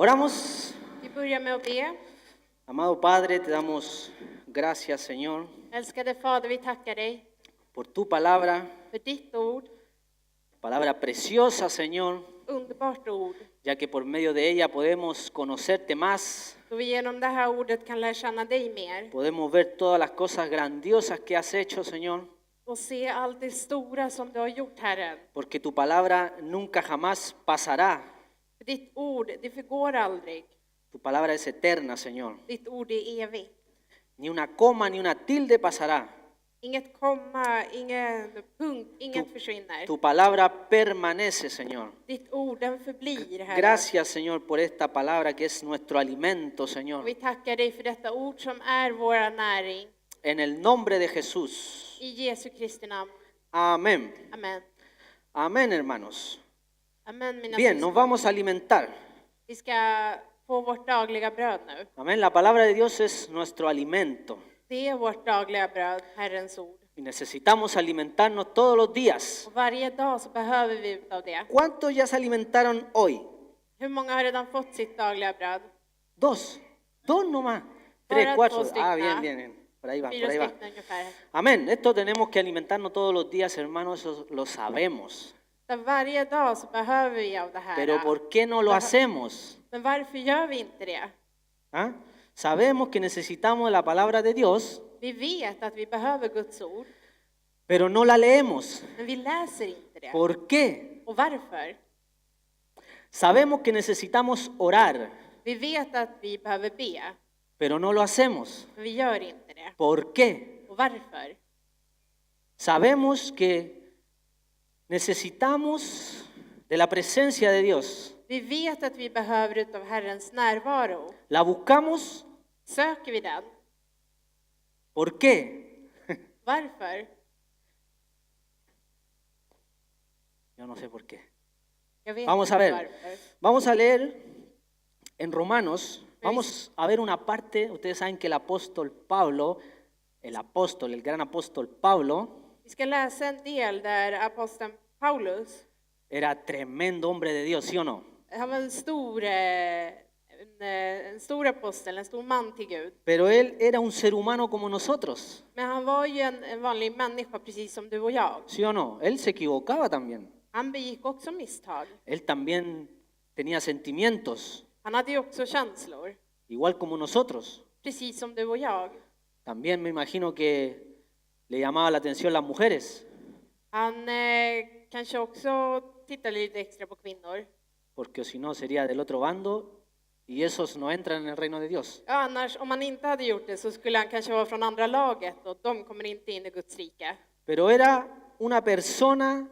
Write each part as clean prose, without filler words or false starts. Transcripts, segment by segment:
Oramos. Vi börjar med att be. Amado Padre, te damos gracias, Señor, Älskade Fader, vi tackar dig por tu palabra, för ditt ord, palabra preciosa, Señor, underbart ord. ya que por medio de ella podemos conocerte más, Då vi genom det här ordet kan lära känna dig mer podemos ver todas las cosas grandiosas que has hecho, Señor, och se allt det stora som du har gjort, Herren. porque tu palabra nunca jamás pasará. För ditt ord, det förgår aldrig. Tu palabra es eterna, Señor. Ditt ord är evigt. Ni una coma ni una tilde pasará. Inget komma, ingen punkt, inget försvinner. Tu palabra permanece, Señor. Ditt ord, den förblir, Herren. Gracias, Señor, por esta palabra que es nuestro alimento, Señor. Och vi tackar dig för detta ord som är vår näring. En el nombre de Jesús. I Jesu Kristi namn. Amén. Amen. Amén, hermanos. Amen, mina Bien, nos syskon. vamos a alimentar. Vi ska få vårt dagliga bröd nu. Amén. La palabra de Dios es nuestro alimento. Det är vårt dagliga bröd, Herrens ord. Y necesitamos alimentarnos todos los días. Och varje dag så behöver vi utav det. ¿Cuántos ya se alimentaron hoy? Hur många har redan fått sitt dagliga bröd? Dos. Dos nomás. Ahora Tres, cuatro. dos stycken. Ah, bien, bien, bien. Por ahí va, por Fyra ahí va. stycken ungefär. Amén. Esto tenemos que alimentarnos todos los días, hermanos, eso lo sabemos. Så varje dag så behöver vi av det här. Pero ¿por qué no lo hacemos? Men varför gör vi inte det? ¿Ah? Sabemos que necesitamos la palabra de Dios, Vi vet att vi behöver Guds ord, pero no la leemos. men vi läser inte det. ¿Por qué? Och varför? Sabemos que necesitamos orar, Vi vet att vi behöver be, pero no lo hacemos. men vi gör inte det. ¿Por qué? Och varför? Sabemos que necesitamos de la presencia de Dios. Vi vet att vi behöver utav Herrens närvaro. La buscamos. Söker vi den? ¿Por qué? Varför? Yo no sé por qué. Jag vet Vamos a inte ver. varför. Vamos a leer en Romanos. Vamos a ver una parte. Ustedes saben que el apóstol Pablo, el gran apóstol Pablo, Vi ska läsa en del där aposteln Paulus, era tremendo hombre de Dios, ¿sí o no? han var en stor apostel, en stor man till Gud. Pero él era un ser humano como nosotros, Men han var ju en vanlig människa precis som du och jag. ¿sí o no? Él se equivocaba también. Han begick också misstag. Él también tenía sentimientos, Han hade ju också känslor, igual como nosotros. precis som du och jag. También me imagino que le llamaba la atención las mujeres, Han kanske också tittade lite extra på kvinnor. porque si no sería del otro bando y esos no entran en el reino de Dios. Ja, annars, om han inte hade gjort det så skulle han kanske vara från andra laget och de kommer inte in i Guds rike. Pero era una persona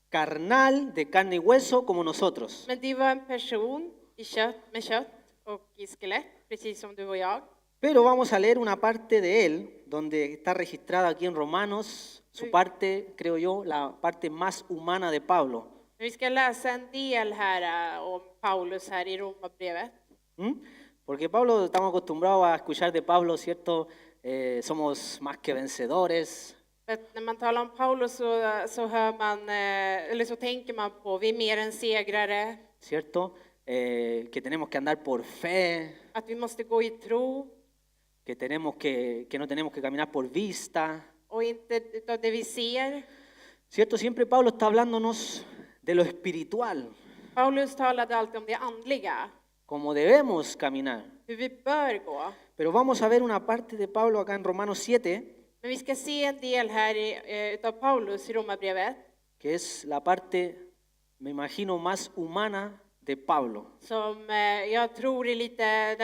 carnal, de carne y hueso, como nosotros. Men det var en person med kött och i skelett, precis som du och jag. Pero vamos a leer una parte de él, donde está registrada aquí en Romanos, su parte, creo yo, la parte más humana de Pablo. Men vi ska läsa en del här om Paulus här i Romarbrevet. ¿Mm? Porque Pablo, estamos acostumbrados a escuchar de Pablo, ¿cierto? Somos más que vencedores. För att när man talar om Paulus så hör man, eller så tänker man på vi är mer än segrare, ¿Cierto? Que tenemos que andar por fe, att vi måste gå i tro que no tenemos que caminar por vista. och inte utav det vi ser. ¿Cierto? Siempre Pablo está hablándonos de lo espiritual, Paulus talade alltid om det andliga, como debemos caminar. hur vi bör gå. Pero vamos a ver una parte de Pablo acá en Romanos 7, Men vi ska se en del här utav Paulus i Romarbrevet que es la parte, me imagino, más humana de Pablo. som jag tror är lite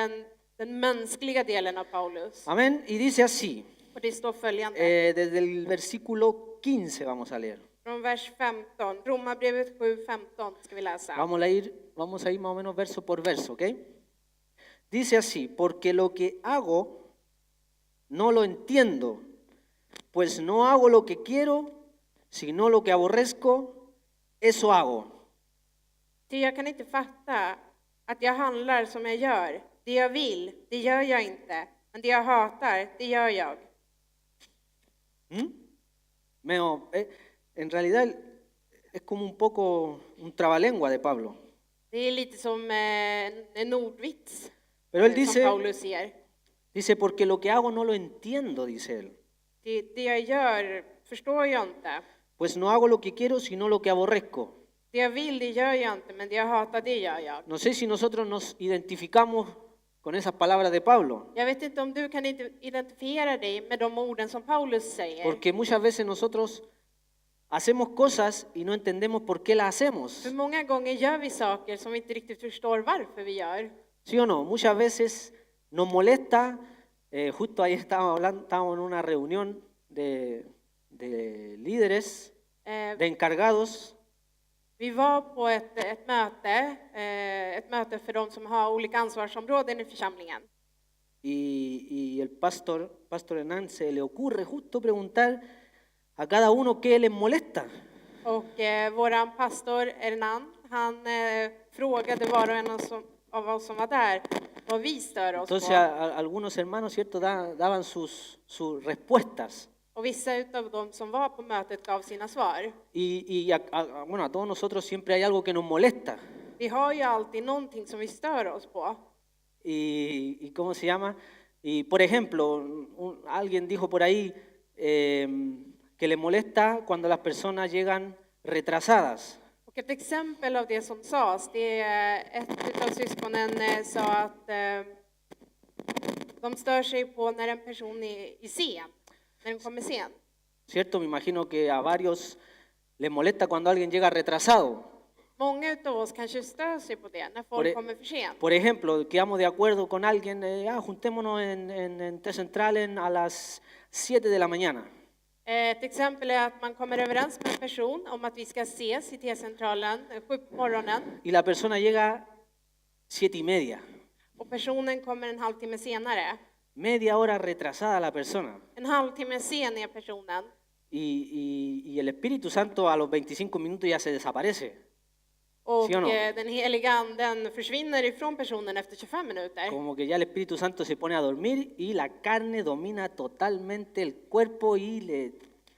den mänskliga delen av Paulus. Amén. Y dice así, Och det står följande. desde el versículo 15 vamos a leer. Från vers 15, Romarbrevet 7:15 ska vi läsa. Vamos a ir más o menos verso por verso, ¿ok? Dice así, porque lo que hago no lo entiendo, pues no hago lo que quiero, sino lo que aborrezco, eso hago. Ty jag kan inte fatta att jag handlar som jag gör. Det jag vill, det gör jag inte. Men det jag hatar, det gör jag. En realidad es como un poco un trabalengua de Pablo. Det är lite som en ordvits Pero él som dice, Paulus ger. dice, porque lo que hago no lo entiendo, dice él. Det jag gör förstår jag inte. Pues no hago lo que quiero, sino lo que aborrezco. Det jag vill, det gör jag inte, men det jag hatar, det gör jag. No sé si nosotros nos identificamos con esas palabras de Pablo, Jag vet inte om du kan identifiera dig med de orden som Paulus säger. porque muchas veces nosotros hacemos cosas y no entendemos por qué las hacemos. För många gånger gör vi saker som vi inte riktigt förstår varför vi gör. ¿Sí o no? Muchas veces nos molesta, justo ahí estábamos en una reunión de líderes, Eh, de encargados, Vi var på ett möte för de som har olika ansvarsområden i församlingen. y el pastor Hernán se le ocurre justo preguntar a cada uno qué les molesta. Och våran pastor Hernan, han frågade var och en av oss som var där vad vi stör oss Entonces på. algunos hermanos, ¿cierto?, daban sus respuestas. Och vissa av dem som var på mötet gav sina svar. Y bueno, a todos nosotros siempre hay algo que nos molesta. Vi har ju alltid någonting som vi stör oss på. Y ¿cómo se llama? Y por ejemplo, alguien dijo por ahí que le molesta cuando las personas llegan retrasadas. Och ett exempel av det som sades, det är ett av syskonen sa att de stör sig på när en person är sen, när den kommer sen. ¿Cierto? Me imagino que a varios les molesta cuando alguien llega retrasado. Många av oss kanske stör sig på det när folk kommer för sent. Por ejemplo, quedamos de acuerdo con alguien, juntémonos en T Centralen a las 7 de la mañana. Ett exempel är att man kommer överens med en person om att vi ska ses i T-centralen 7 på morgonen. Y la persona llega 7:30. Och personen kommer en halvtimme senare. Media hora retrasada la persona. En halvtimme sen är personen. Y el Espíritu Santo a los 25 minutos ya se desaparece. Och ¿Sí o no? den heliga anden försvinner ifrån personen efter 25 minuter. Como que ya el Espíritu Santo se pone a dormir y la carne domina totalmente el cuerpo y le...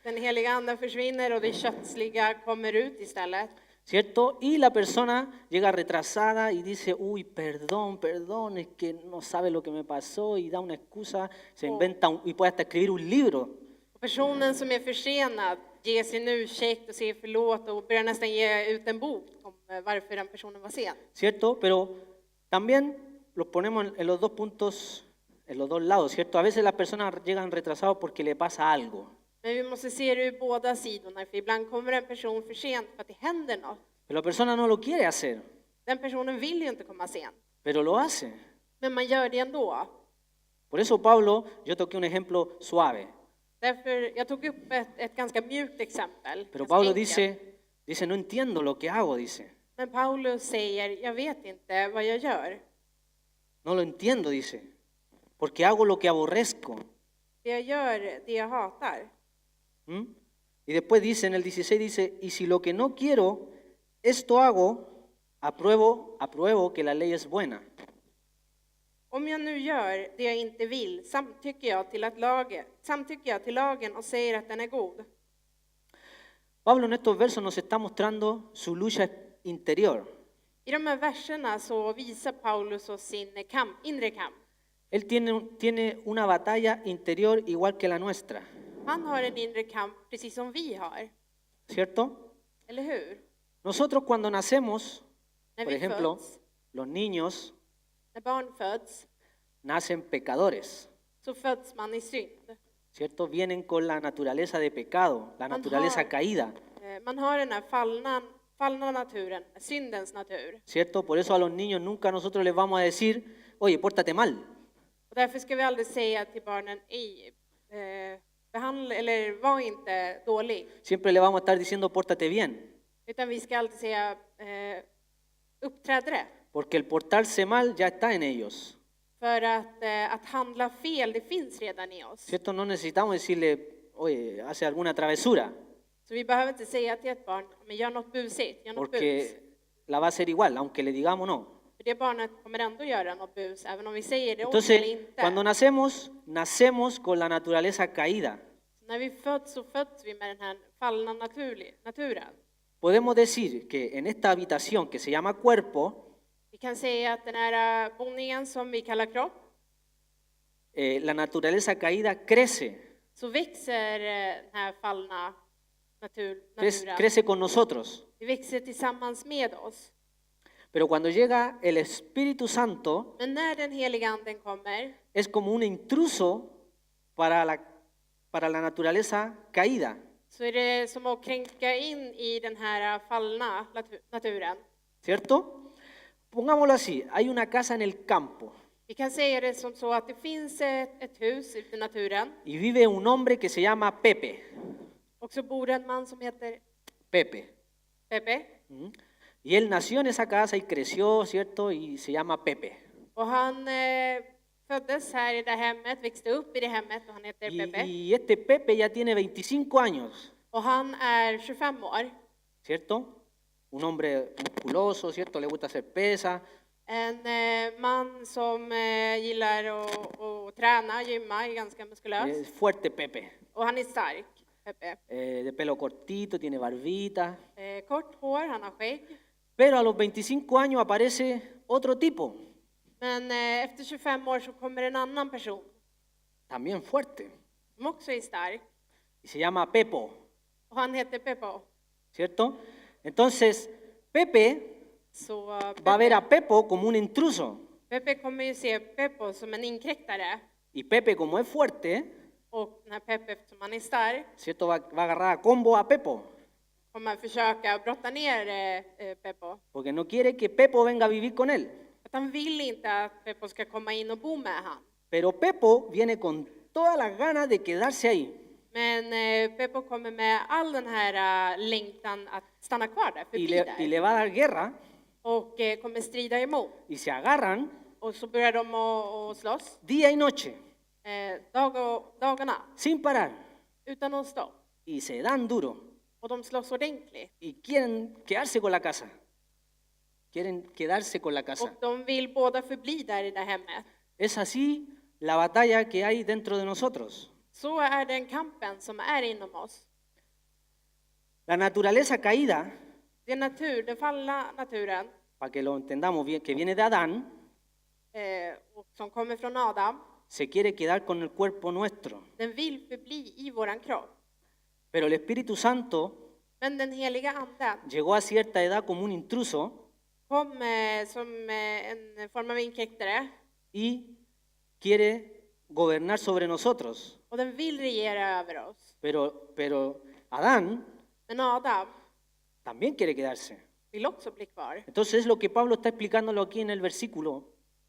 Den heliga anden försvinner och det kötsliga kommer ut istället. ¿Cierto? Y la persona llega retrasada y dice, uy, perdón, es que no sabe lo que me pasó, y da una excusa, se inventa y puede hasta escribir un libro. Och personen som är försenad ger sin ursäkt och säger förlåt och börjar nästan ge ut en bok om varför den personen var sen. ¿Cierto? Pero también los ponemos en los dos puntos, en los dos lados, ¿cierto? A veces las personas llegan retrasadas porque le pasa algo. Men vi måste se det ur båda sidorna, för ibland kommer en person för sent för att det händer något. Pero la persona no lo quiere hacer, Den personen vill ju inte komma sent, pero lo hace. men man gör det ändå. Por eso Pablo, yo toqué un ejemplo suave, Därför, jag tog upp ett ganska mjukt exempel. pero ganska Pablo enkelt. dice, no entiendo lo que hago, dice. Men Paulus säger, jag vet inte vad jag gör. No lo entiendo, dice, porque hago lo que aborrezco. Det jag gör, det jag hatar. ¿Mm? Y después dice, en el 16 dice, y si lo que no quiero, esto hago, apruebo que la ley es buena. Om jag nu gör det jag inte vill, samtycker jag till lagen och säger att den är god. Pablo en estos versos nos está mostrando su lucha interior. I de här verserna så visar Paulus oss sin inre kamp. Él tiene una batalla interior igual que la nuestra, Han har en inre kamp precis som vi har, ¿cierto? eller hur? Nosotros cuando nacemos, När por vi ejemplo, föds, los niños när barn föds, nacen pecadores, så föds man i synd. ¿cierto? Vienen con la naturaleza de pecado, la naturaleza caída, Man har den här fallna naturen, syndens natur. ¿cierto? Por eso a los niños nunca nosotros les vamos a decir, oye, pórtate mal, Och därför ska vi aldrig säga till barnen, var inte dålig. siempre le vamos a estar diciendo, pórtate bien, Utan vi ska alltid säga, uppträd rätt. porque el portarse mal ya está en ellos, För att handla fel, det finns redan i oss. ¿cierto? No necesitamos decirle, oye, hace alguna travesura, Så vi behöver inte säga till ett barn, men gör något busigt, gör något bus. porque la va a hacer igual, aunque le digamos no. För det barnet kommer ändå göra något bus, även om vi säger det åt eller Entonces, inte. cuando nacemos con la naturaleza caída. Så när vi föds så föds vi med den här fallna naturen. podemos decir que en esta habitación que se llama cuerpo, Vi kan säga att den här boningen som vi kallar kropp, la naturaleza caída crece, så växer den här fallna naturen. crece con nosotros. Vi växer tillsammans med oss. Pero cuando llega el Espíritu Santo, Men när den heliga anden kommer, es como un intruso para la naturaleza caída. så är det som att kränka in i den här fallna naturen. ¿Cierto? Pongámoslo así, hay una casa en el campo Vi kan säga det som så att det finns ett hus ute i naturen, y vive un hombre que se llama Pepe. och så bor en man som heter Pepe. Pepe. ¿Mm? Y él nació en esa casa y creció, ¿cierto? Y se llama Pepe. Och han föddes här i det hemmet, växte upp i det hemmet och han heter Pepe. Y este Pepe ya tiene 25 años, Och han är 25 år. ¿cierto? Un hombre musculoso, ¿cierto? Le gusta hacer pesas. En man som gillar att träna, gymma, är ganska muskulös. Es fuerte Pepe. Och han är stark, Pepe. De pelo cortito, tiene barbita. Kort hår, han har skägg. Pero a los 25 años aparece otro tipo, Men efter 25 år så kommer en annan person también fuerte, som också är stark. y se llama Pepo, Och han heter Peppo. ¿cierto? Entonces, Pepe Så va a ver a Pepo como un intruso, Pepe kommer ju se Peppo som en inkräktare. y Pepe, como es fuerte, Och när Pepe, eftersom han är stark, ¿cierto? Va a agarrar a combo a Pepo, kommer försöka brotta ner Peppo. porque no quiere que Pepo venga a vivir con él. Att han vill inte att Peppo ska komma in och bo med han. Pero Pepo viene con todas las ganas de quedarse ahí. Men Peppo kommer med all den här längtan att stanna kvar där, Y förbli le, där. y le va a dar guerra, Och kommer strida emot. y se agarran Och så börjar de att slåss día y noche, dagarna sin parar, utan att stå. y se dan duro, Och de slåss ordentligt. y quieren quedarse con la casa. Quieren quedarse con la casa. Och de vill båda förbli där i det hemmet. Es así la batalla que hay dentro de nosotros. Så är den kampen som är inom oss. La naturaleza caída, Den fallna naturen, para que lo entendamos bien, que viene de Adán, och som kommer från Adam, se quiere quedar con el cuerpo nuestro. den vill förbli i våran kropp. Pero el Espíritu Santo Men den heliga anden llegó a cierta edad como un intruso kom som en form av inkräktare, y quiere gobernar sobre nosotros. och den vill regera över oss. Pero Adán Men Adam también quiere quedarse. vill också bli kvar. Entonces es lo que Pablo está explicándolo aquí en el versículo,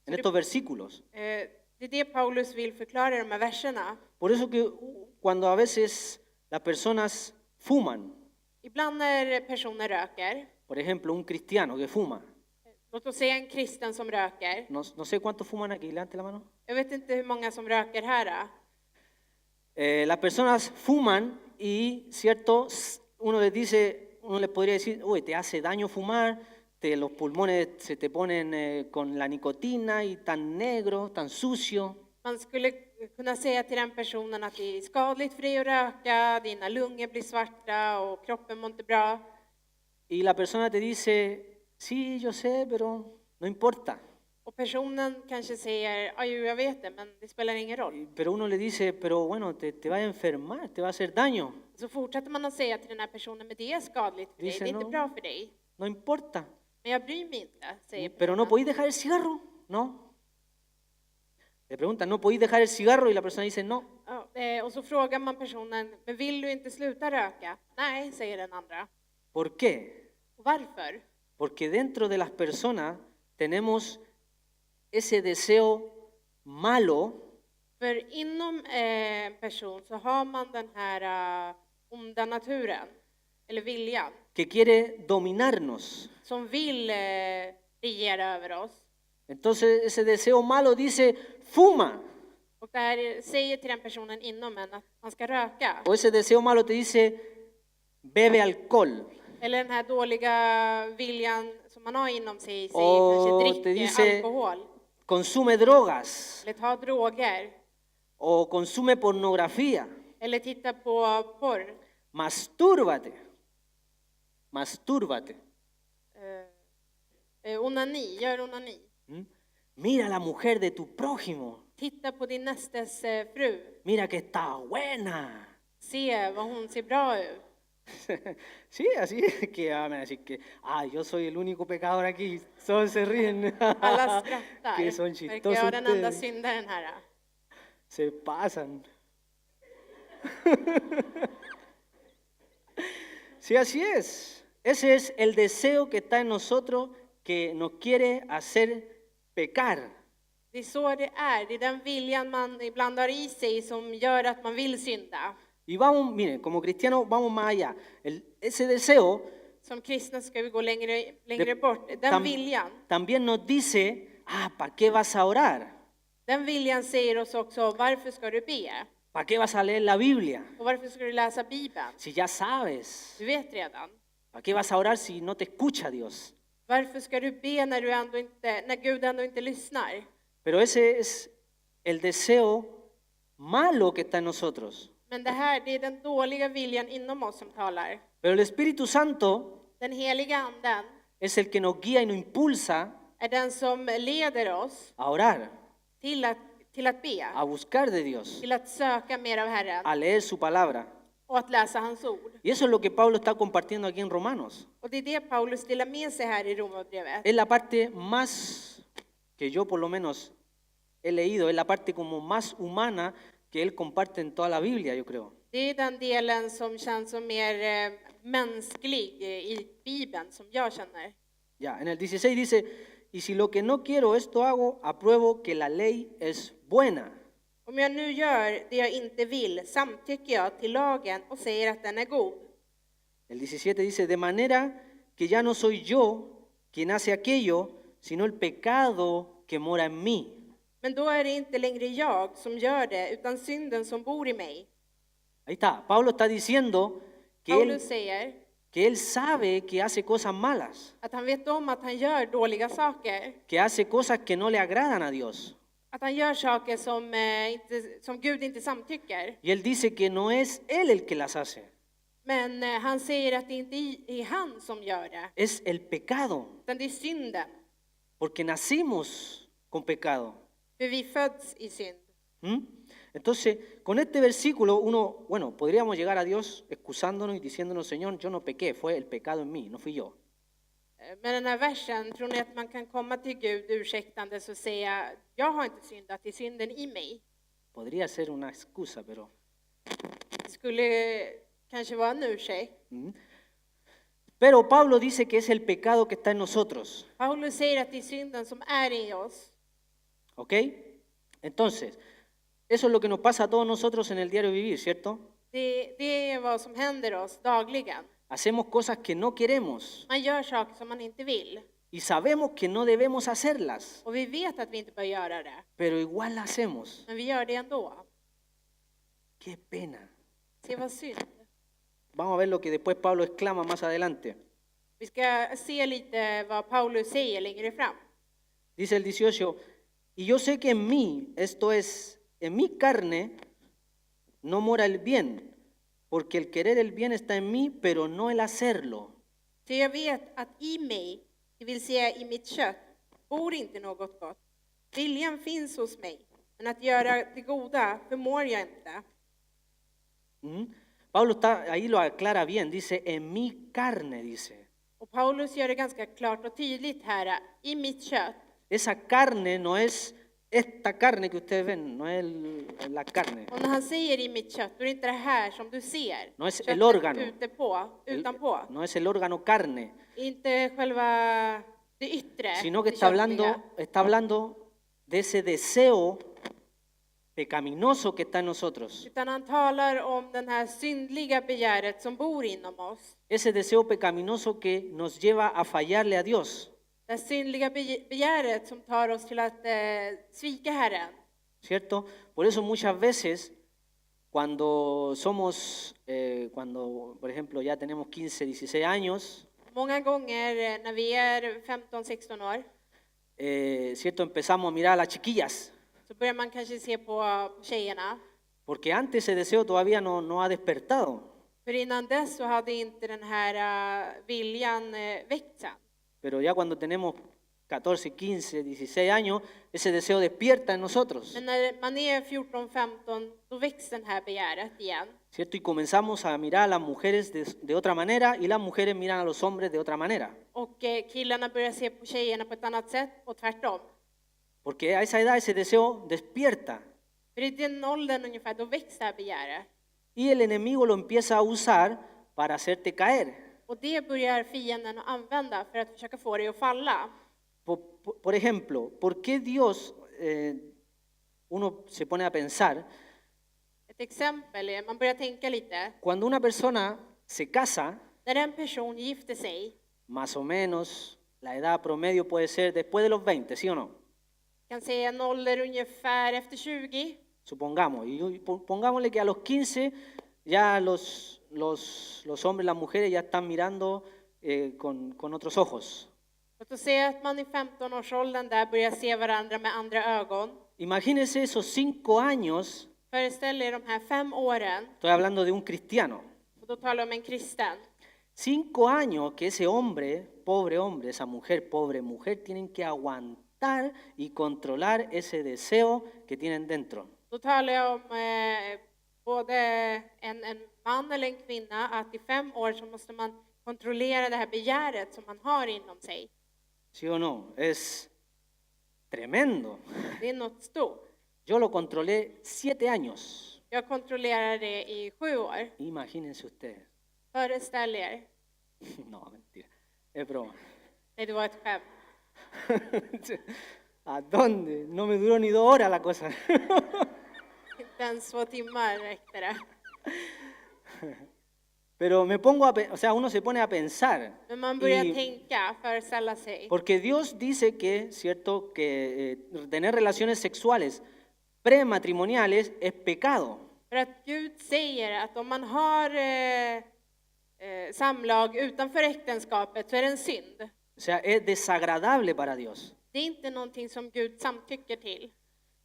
en estos versículos. Det är det Paulus vill förklara i de här verserna. Por eso que cuando a veces las personas fuman, Ibland när personer röker, por ejemplo, un cristiano que fuma, låt oss säga en kristen som röker. no sé cuántos fuman aquí, levante la mano. Jag vet inte hur många som röker här. Las personas fuman y, cierto, uno les podría decir, uy, te hace daño fumar, los pulmones se te ponen con la nicotina y tan negro, tan sucio. Man skulle kunna säga till den personen att det är skadligt för dig att röka, dina lungor blir svarta och kroppen mår inte bra. Y la persona te dice, sí, yo sé, pero no importa. Och personen kanske säger, ja, jag vet det, men det spelar ingen roll. Pero uno le dice, pero bueno, te va a enfermar, te va a hacer daño. Så fortsätter man att säga till den här personen, men det är skadligt för dig, Dice, det är inte no. bra för dig. No importa. Men jag bryr mig inte, säger Pero no personen. podéis dejar el cigarro, ¿no? Le preguntan, ¿no podéis dejar el cigarro? Y la persona dice, no. Ja, och så frågar man personen, men vill du inte sluta röka? Nej, säger den andra. ¿Por qué? Och varför? Porque dentro de las personas tenemos ese deseo malo För inom en person så har man den här onda naturen, eller viljan, que quiere dominarnos. som vill regera över oss. Entonces ese deseo malo dice, fuma. Och det här säger till den personen inom en att man ska röka. O ese deseo malo te dice, bebe alcohol. Eller den här dåliga viljan som man har inom sig, säger Och kanske te drick dice- alkohol. Consume drogas Eller ta droger. o consume pornografía. Eller titta på porr. Mastúrbate. mastúrbate. Onani, gör onani. ¿Mm? Mira a la mujer de tu prójimo. Titta på din nästes fru. Mira que está buena. Se vad hon ser bra ut. Sí, así es que van a decir que, yo soy el único pecador aquí. Todos se ríen. Alla skrattar. Que son Verkar chistosos jag den enda ustedes. syndaren här. Se pasan. Sí, así es. Ese es el deseo que está en nosotros que nos quiere hacer pecar. Det är så det är. Det är den viljan man ibland har i sig som gör att man vill synda. Y vamos, miren, como cristianos vamos más allá. Ese deseo Som kristna ska vi gå längre bort. Den tam- viljan. también nos dice, ¿para qué vas a orar? Den viljan säger oss också, varför ska du be? ¿Para qué vas a leer la Biblia? Och varför ska du läsa Bibeln? Si ya sabes. Du vet redan. ¿Para qué vas a orar si no te escucha Dios? Varför ska du be när Gud ändå inte lyssnar? Pero ese es el deseo malo que está en nosotros. Men det är den dåliga viljan inom oss som talar. Pero el Espíritu Santo Den heliga anden es el que nos guía y nos impulsa är den som leder oss a orar, till att be. a buscar de Dios, Till att söka mer av Herren a leer su palabra. och att läsa hans ord. Y eso es lo que Pablo está compartiendo aquí en Romanos. Och det är det Paulus delar med sig här i Romarbrevet. Es la parte más, que yo por lo menos he leído, es la parte como más humana que él comparte en toda la Biblia, yo creo. Det är den delen som känns som mer mänsklig i Bibeln, som jag känner. Ya, en el 16 dice, y si lo que no quiero esto hago, apruebo que la ley es buena. Om jag nu gör det jag inte vill, samtycker jag till lagen och säger att den är god. El 17 dice, de manera que ya no soy yo quien hace aquello, sino el pecado que mora en mí. Men då är det inte längre jag som gör det, utan synden som bor i mig. Ahí está, Pablo está diciendo Paulus säger que él sabe que hace cosas malas, att han vet om att han gör dåliga saker. que hace cosas que no le agradan a Dios. Att han gör saker som Gud inte samtycker. Y él dice que no es él el que las hace, Men han säger att det inte är han som gör det, es el pecado, utan det är synden. porque nacimos con pecado. För vi föds i synd. ¿Mm? Entonces, con este versículo uno, podríamos llegar a Dios excusándonos y diciéndonos, Señor, yo no pequé, fue el pecado en mí, no fui yo. Men den här versen, tror ni att man kan komma till Gud ursäktandes och säga, jag har inte syndat, det är synden i mig. Podría ser una excusa, pero... Det skulle kanske vara en ursäkt. ¿Mm? Pero Pablo dice que es el pecado que está en nosotros, Paulus säger att det är synden som är i oss. ¿ok? Entonces, eso es lo que nos pasa a todos nosotros en el diario vivir, ¿cierto? Det är vad som händer oss dagligen. Hacemos cosas que no queremos Man gör saker som man inte vill. y sabemos que no debemos hacerlas, Och vi vet att vi inte bör göra det. pero igual las hacemos. Men vi gör det ändå. ¡Qué pena! Se vad synd. Vamos a ver lo que después Pablo exclama más adelante. Vi ska se lite vad Paulus säger längre fram. Dice el 18, y yo sé que en mí, esto es, en mi carne, no mora el bien, porque el querer el bien está en mí, pero no el hacerlo. För jag vet att i mig, det vill säga i mitt kött, bor inte något gott. Viljan finns hos mig, men att göra det goda förmår jag inte. ¿Mm? Pablo ahí lo aclara bien, dice, en mi carne, dice. Och Paulus gör det ganska klart och tydligt här, i mitt kött. Esa carne no es esta carne que ustedes ven, no es la carne. Och när han säger i mitt kött, då är det inte det här som du ser. No es Köttet el órgano. Utanpå. No es el órgano carne, Inte själva det yttre. sino que det está köttliga. hablando de ese deseo pecaminoso que está en nosotros. Utan han talar om den här syndliga begäret som bor inom oss. Ese deseo pecaminoso que nos lleva a fallarle a Dios, Det syndliga begäret som tar oss till att svika Herren. ¿cierto? Por eso muchas veces cuando cuando por ejemplo ya tenemos 15, 16 años, Många gånger när vi är 15-16 år ¿cierto? Empezamos a mirar a las chiquillas, så börjar man kanske se på tjejerna. porque antes ese deseo todavía no ha despertado. För För innan dess så hade inte den här viljan växt sen. Pero ya cuando tenemos 14, 15, 16 años, ese deseo despierta en nosotros, Men när man är 14-15, då väcks den här begäret igen. ¿cierto? Y comenzamos a mirar a las mujeres de otra manera y las mujeres miran a los hombres de otra manera. Och killarna börjar se på tjejerna på ett annat sätt och tvärtom. Porque a esa edad ese deseo despierta För i den åldern ungefär, då väcks det här begäret. y el enemigo lo empieza a usar para hacerte caer. Och det börjar fienden att använda för att försöka få dig att falla. Por ejemplo, ¿por qué Dios, uno se pone a pensar, Ett exempel är, man börjar tänka lite. cuando una persona se casa, När en person gifter sig, más o menos, la edad promedio puede ser después de los 20, ¿sí o no? kan säga en ålder ungefär efter 20. Supongamos, y pongámosle que a los 15 ya los hombres, las mujeres ya están mirando con otros ojos. Låt oss säga att man i 15-årsåldern där börjar se varandra med andra ögon. Imagínense esos 5 años, Föreställ er de här 5 åren, estoy hablando de un cristiano, och då talar jag om en kristen. 5 años que ese hombre, pobre hombre, esa mujer, pobre mujer, tienen que aguantar y controlar ese deseo que tienen dentro. Då talar jag om både en man eller en kvinna, att i 5 år så måste man kontrollera det här begäret som man har inom sig. ¿Sí o no? Es tremendo. Det är något stort. Yo lo controlé 7 años. Jag kontrollerar det i 7 år. Imagínense ustedes. Föreställ er. No, mentira. Es broma. Nej, det var ett skämt. ¿A dónde? No me duró ni 2 horas la cosa. Inte ens 2 timmar räckte det. Pero me pongo o sea, uno se pone a pensar. Men man börjar Y- tänka, föreställa sig. Porque Dios dice que, cierto, que tener relaciones sexuales prematrimoniales es pecado. För att Gud säger att om man har samlag utanför äktenskapet så är det en synd. O sea, es desagradable para Dios. Det är inte någonting som Gud samtycker till.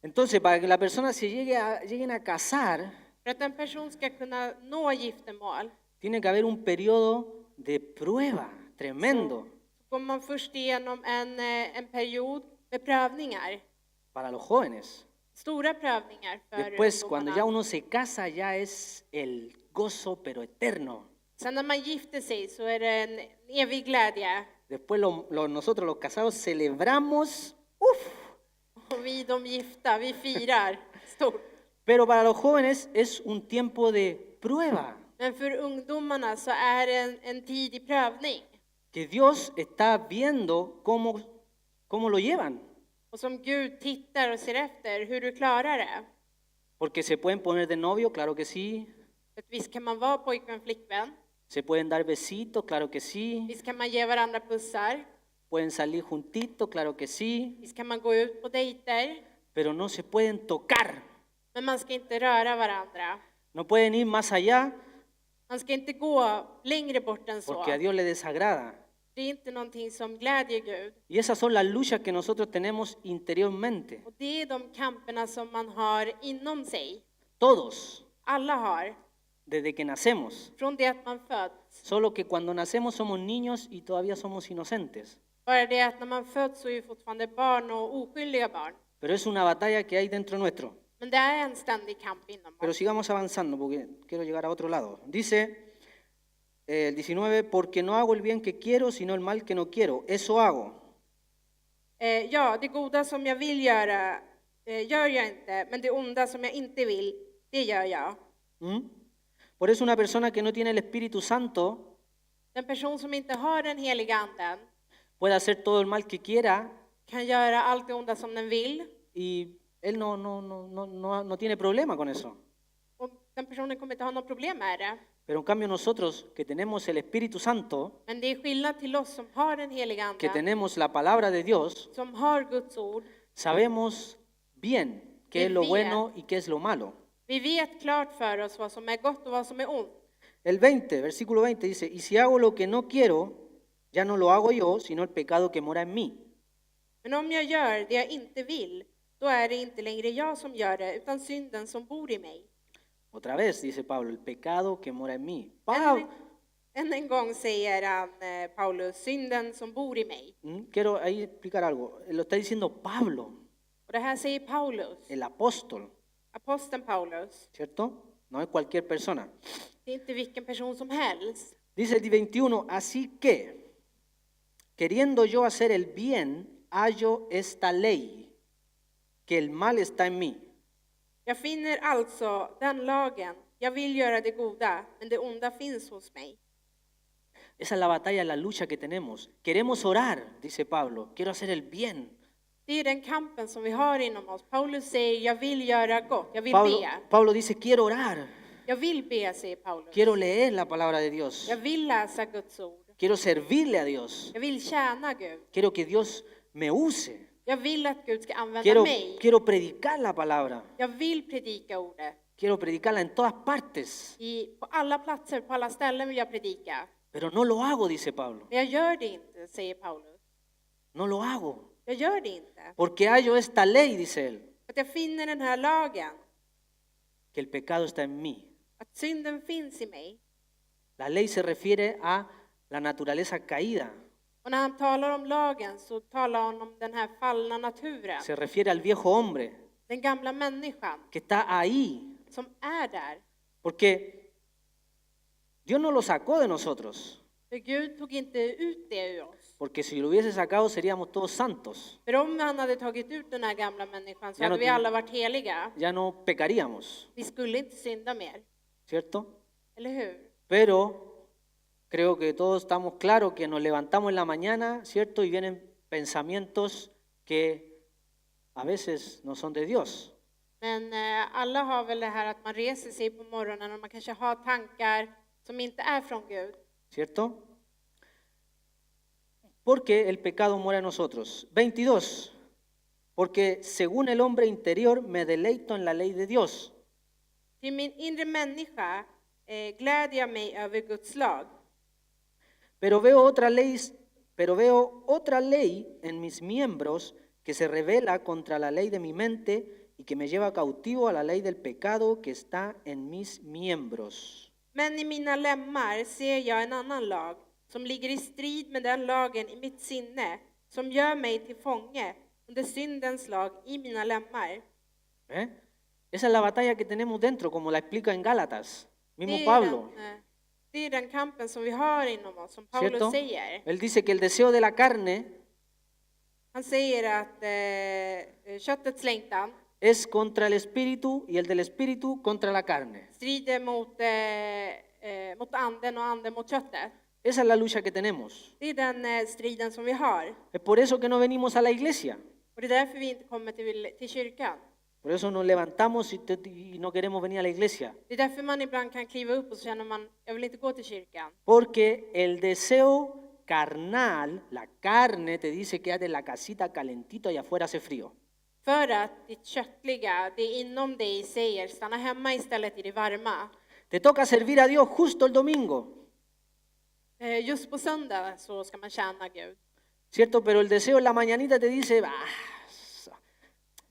Entonces, para que la persona se lleguen a casar, För att en person ska kunna nå giftermål tiene que haber un periodo de prueba tremendo så går man först igenom en period med prövningar. para los jóvenes. Stora prövningar för Después, cuando ya ungdomarna. uno se casa, ya es el gozo, pero eterno. Sen när man gifter sig så är det en evig glädje. Después nosotros los casados celebramos, ¡uf! Och vi de gifta, vi firar stort. Pero para los jóvenes es un tiempo de prueba, Men för ungdomarna så är det en tid i prövning. que Dios está viendo cómo lo llevan. Och som Gud tittar och ser efter hur du klarar det. Porque se pueden poner de novio, claro que sí. För att visst kan man vara pojkvän, flickvän. Se pueden dar besitos, claro que sí. Visst kan man ge varandra pussar. Pueden salir juntitos, claro que sí. Visst kan man gå ut på dejter. Pero no se pueden tocar. Men man ska inte röra varandra. No pueden ir más allá Man ska inte gå längre bort än så. porque a Dios le desagrada. Det är inte någonting som glädjer Gud. Y esas son las luchas que nosotros tenemos interiormente. Och det är de kamperna som man har inom sig. Todos, Alla har. desde que nacemos. Från det att man föds. Solo que cuando nacemos somos niños y todavía somos inocentes. Bara det att när man föds så är vi fortfarande barn och oskyldiga barn. Pero es una batalla que hay dentro nuestro. Men det är en ständig kamp inom Pero oss. sigamos avanzando porque quiero llegar a otro lado. Dice el 19, porque no hago el bien que quiero, sino el mal que no quiero. Eso hago. Ja, det goda som jag vill göra gör jag inte, men det onda som jag inte vill, det gör jag. ¿Mm? Por eso una persona que no tiene el Espíritu Santo Den person som inte har den heliga anden puede hacer todo el mal que quiera kan göra allt det onda som den vill. y él no tiene problema con eso. Och den personen kommer inte ha något problem med det. Pero en cambio nosotros que tenemos el Espíritu Santo, Men det är skillnad till oss som har den heliga que anden, tenemos la palabra de Dios, som har Guds ord. sabemos bien qué es lo bueno y qué es lo malo. Vi vet klart för oss vad som är gott och vad som är ont. El 20, versículo 20 dice, y si hago lo que no quiero, ya no lo hago yo, sino el pecado que mora en mí. Men om jag gör det jag inte vill, då är det inte längre jag som gör det, utan synden som bor i mig. Otra vez dice Pablo, el pecado que mora en mí. Än en gång säger han, Paulus, synden som bor i mig. Quiero ahí explicar algo. Lo está diciendo Pablo, Och det här säger Paulus, el apóstol, aposteln Paulus. ¿cierto? No es cualquier persona. Det är inte vilken person som helst. Dice el 21, así que, queriendo yo hacer el bien, hallo esta ley, que el mal está en mí. Jag finner alltså den lagen. Jag vill göra det goda, men det onda finns hos mig. Esa es la batalla, la lucha que tenemos. Queremos orar, dice Pablo, quiero hacer el bien. Det är den kampen som vi har inom oss. Paulus säger, jag vill göra gott, jag vill be. Pablo dice, quiero orar, Jag vill be, säger Paulus. quiero leer la palabra de Dios, Jag vill läsa Guds ord. quiero servirle a Dios, Jag vill tjäna Gud. quiero que Dios me use, Jag vill att Gud ska använda mig. quiero predicar la palabra, Jag vill predika ordet. quiero predicarla en todas partes, På alla platser, på alla ställen vill jag predika. pero no lo hago, dice Pablo, Men jag gör det inte, säger Paulus. no lo hago, Jag gör det inte. porque hallo esta ley, dice él, För att jag finner den här lagen. que el pecado está en mí. Att synden finns i mig. La ley se refiere a la naturaleza caída, Och när han talar om lagen så talar han om den här fallna naturen. se refiere al viejo hombre Den gamla människan que está ahí, som är där. porque Dios no lo sacó de nosotros, För Gud tog inte ut det ur oss. porque si lo hubiese sacado seríamos todos santos, För om han hade tagit ut den här gamla människan så Ja, hade no vi ten- alla varit heliga. ya no pecaríamos, Vi skulle inte synda mer. ¿cierto? Eller hur? Pero creo que todos estamos claros que nos levantamos en la mañana, ¿cierto? Y vienen pensamientos que a veces no son de Dios. Men alla har väl det här att man reser sig på morgonen och man kanske har tankar som inte är från Gud. ¿Cierto? Porque el pecado mora en nosotros. 22. Porque según el hombre interior me deleito en la ley de Dios. Till min inre människa gläder jag mig över Guds lag. Pero veo otra ley en mis miembros que se revela contra la ley de mi mente y que me lleva cautivo a la ley del pecado que está en mis miembros. Men i mina lemmar ser jag en annan lag som ligger i strid med den lagen i mitt sinne som gör mig till fånge under syndens lag i mina lemmar. ¿Eh? Esa es la batalla que tenemos dentro, como la explica en Gálatas, mismo Det Pablo. är den kampen som vi har inom oss, som Paulus ¿Cierto? säger. Él dice que el deseo de la carne Han säger att köttets längtan es contra el espíritu y el del espíritu contra la carne. strider mot anden och anden mot köttet. Esa es la lucha que tenemos. Det är den striden som vi har. Es por eso que no venimos a la iglesia. Och det är därför vi inte kommer till kyrkan. Por eso nos levantamos y no queremos venir a la iglesia. Det är därför man ibland kan kliva upp och så känner man, jag vill inte gå till kyrkan. Porque el deseo carnal, la carne, te dice quédate en la casita calentito y afuera hace frío. För att ditt köttliga, det inom dig säger, stanna hemma istället i det varma. Te toca servir a Dios justo el domingo, Just på söndag så ska man tjäna Gud. ¿cierto? Pero el deseo en la mañanita te dice,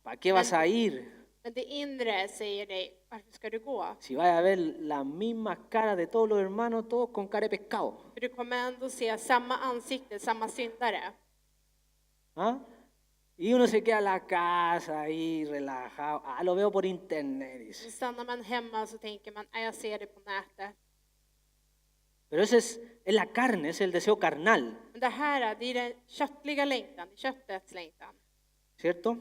¿para qué vas a ir? Men det inre säger dig, varför ska du gå? Si vas a ver las mismas caras de todos los hermanos, todos con cara de pescado. För du kommer ändå se samma ansikte, samma syndare. ¿Ah? Y uno se queda en la casa ahí relajado. Lo veo por internet, Så dice. stannar man hemma och så tänker man, jag ser det på nätet. Pero ese es la carne, es el deseo carnal, Men det här, det är den köttliga längtan, köttets längtan. ¿cierto?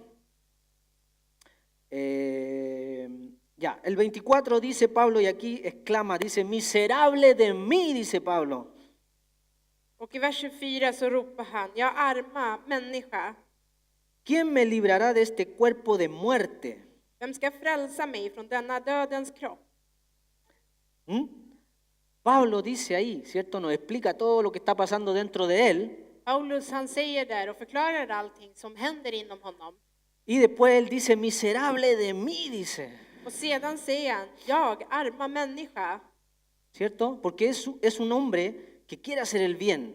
Ya, el 24 dice Pablo, y aquí exclama, dice, miserable de mí, dice Pablo. Och i vers 24 så ropar han, jag arma människa, ¿Quién me librará de este cuerpo de muerte? vem ska frälsa mig från denna dödens kropp? ¿Mm? Pablo dice ahí, ¿cierto? Nos explica todo lo que está pasando dentro de él. Paulus han säger där och förklarar allting som händer inom honom. Y después él dice, miserable de mí, dice. Och sedan säger han, jag arma människa. ¿Cierto? Porque es un hombre que quiere hacer el bien.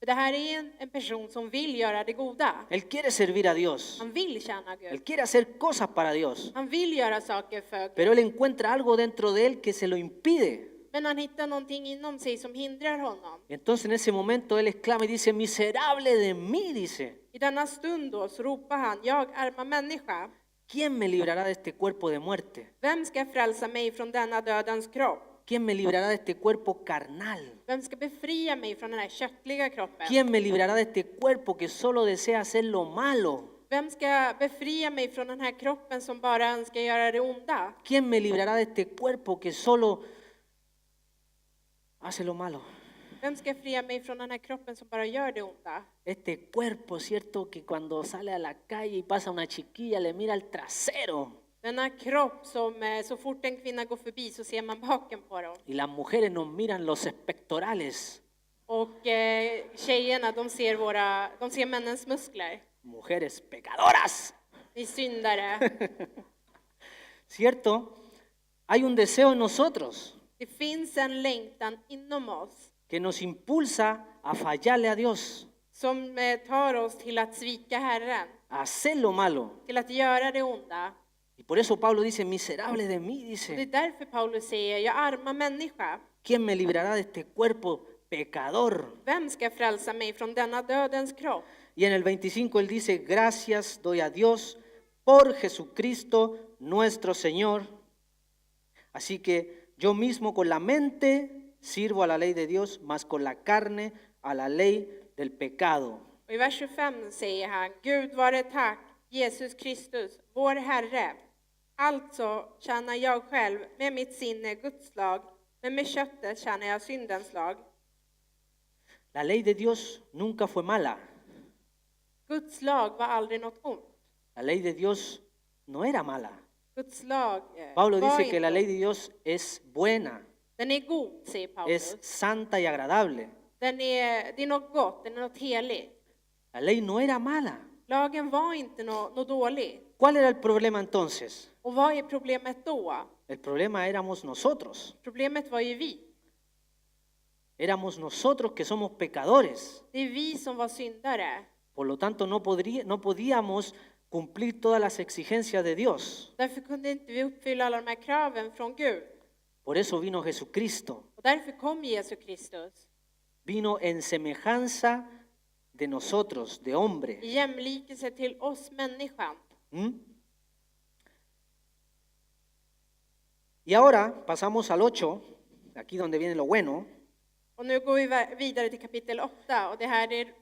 För det här är en person som vill göra det goda. Él quiere servir a Dios. Han vill tjäna Gud. Él quiere hacer cosas para Dios. Han vill göra saker för Gud. Pero él encuentra algo dentro de él que se lo impide. Men han hittar någonting inom sig som hindrar honom. Entonces en ese momento él exclama y dice, miserable de mí, dice. I denna stund då så ropar han, jag arma människa. ¿Quién me librará de este cuerpo de muerte? Vem ska frälsa mig från denna dödens kropp? ¿Quién me librará de este cuerpo carnal? Vem ska befria mig från den här köttliga kroppen? ¿Quién me librará de este cuerpo que solo desea hacer lo malo? Vem ska befria mig från den här kroppen som bara önskar göra det onda? ¿Quién me librará de este cuerpo que solo hace lo malo? Vem ska fria mig från den här kroppen som bara gör det onda? Este cuerpo, ¿cierto? Que cuando sale a la calle y pasa una chiquilla le mira el trasero. Denna kropp som så fort en kvinna går förbi så ser man baken på dem. Y las mujeres nos miran los pectorales. Och tjejerna de ser männens muskler. Mujeres pecadoras. Ni syndare. ¿Cierto? Hay un deseo en nosotros Det finns en längtan inom oss que nos impulsa a fallarle a Dios, som tar oss till att svika Herren, a hacer lo malo. till att göra det onda. Y por eso Pablo dice, miserable de mí, Och det är dice. därför Paulus säger, jag arma människa. ¿Quién me librará de este cuerpo pecador? Vem ska frälsa mig från denna dödens kropp? Y en el 25 él dice, gracias doy a Dios por Jesucristo nuestro Señor. Así que yo mismo con la mente sirvo a la ley de Dios, mas con la carne a la ley del pecado. Och i vers 25 säger han, Gud vare tack, Jesus Kristus, vår Herre. Alltså tjänar jag själv med mitt sinne Guds lag, men med köttet tjänar jag syndens lag. La ley de Dios nunca fue mala. Guds lag var aldrig något ont. La ley de Dios no era mala. Guds lag Pablo var dice que la inte ley ont. de Dios es buena, Den är god, säger Paulus. es santa y agradable. Det är något gott, den är något heligt. La ley no era mala. Lagen var inte något dåligt. ¿Cuál era el problema entonces? Och vad är problemet då? El problema éramos nosotros. Problemet var ju vi. Éramos nosotros que somos pecadores. Det är vi som var syndare. Por lo tanto, no podíamos cumplir todas las exigencias de Dios. Därför kunde inte vi uppfylla alla de här kraven från Gud. Por eso vino Jesucristo. Och därför kom Jesus Kristus. Vino en semejanza de nosotros, de hombre. I jämlikelse till oss människan. ¿Mm? Y ahora pasamos al 8, aquí donde viene lo bueno. Och nu går vi vidare till kapitel 8. Och det här är